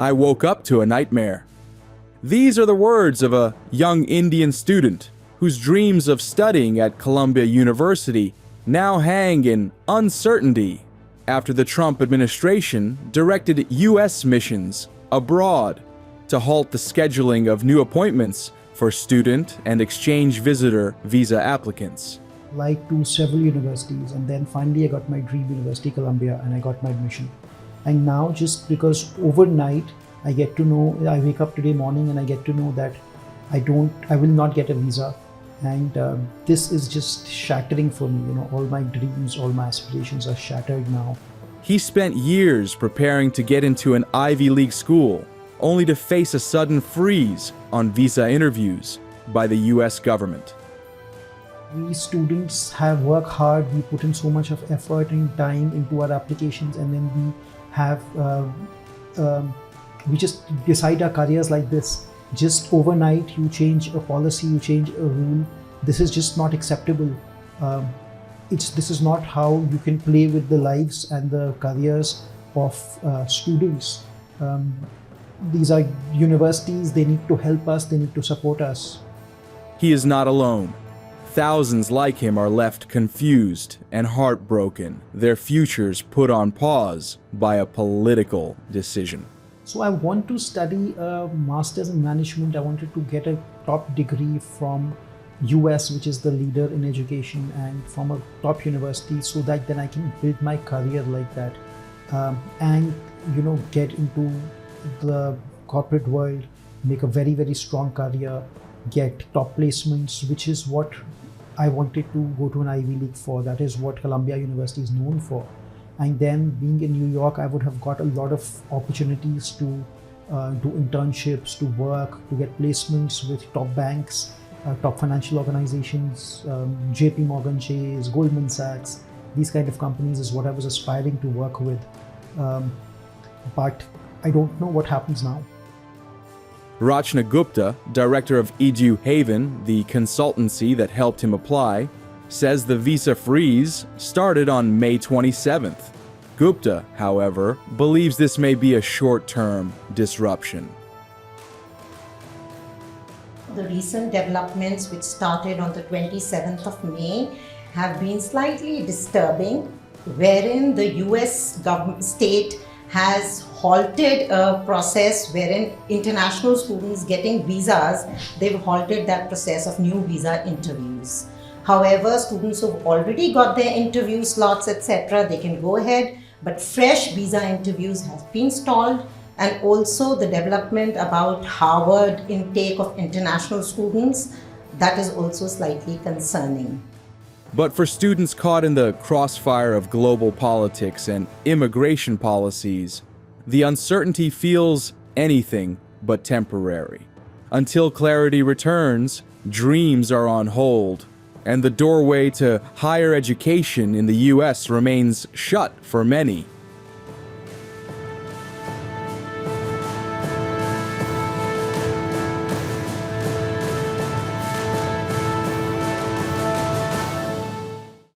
I woke up to a nightmare. These are the words of a young Indian student whose dreams of studying at Columbia University now hang in uncertainty after the Trump administration directed U.S. missions abroad to halt the scheduling of new appointments for student and exchange visitor visa applicants. Like to several universities, and then finally I got my dream university, Columbia, and I got my admission. And now, just because overnight I get to know, I wake up today morning and I get to know that I will not get a visa, and this is just shattering for me. All my dreams, all my aspirations are shattered now. He spent years preparing to get into an Ivy League school, only to face a sudden freeze on visa interviews by the U.S. government. We students have worked hard, we put in so much of effort and time into our applications, and then we just decide our careers like this. Just overnight, you change a policy, you change a rule. This is just not acceptable. This is not how you can play with the lives and the careers of students. These are universities, they need to help us, they need to support us. He is not alone. Thousands like him are left confused and heartbroken, their futures put on pause by a political decision. So I want to study a master's in management. I wanted to get a top degree from US, which is the leader in education, and from a top university, so that then I can build my career like that, and get into the corporate world, make a very, very strong career, get top placements, which is what I wanted to go to an Ivy League for. That is what Columbia University is known for. And then being in New York, I would have got a lot of opportunities to do internships, to work, to get placements with top banks, top financial organizations, JP Morgan Chase, Goldman Sachs. These kind of companies is what I was aspiring to work with. But I don't know what happens now. Rachna Gupta, director of Edu Haven, the consultancy that helped him apply, says the visa freeze started on May 27th. Gupta, however, believes this may be a short-term disruption. The recent developments, which started on the 27th of May, have been slightly disturbing, wherein the US state has halted a process wherein international students getting visas, they've halted that process of new visa interviews. However, students who've already got their interview slots, etc., they can go ahead, but fresh visa interviews have been stalled, and also the development about Harvard intake of international students, that is also slightly concerning. But for students caught in the crossfire of global politics and immigration policies, the uncertainty feels anything but temporary. Until clarity returns, dreams are on hold, and the doorway to higher education in the U.S. remains shut for many.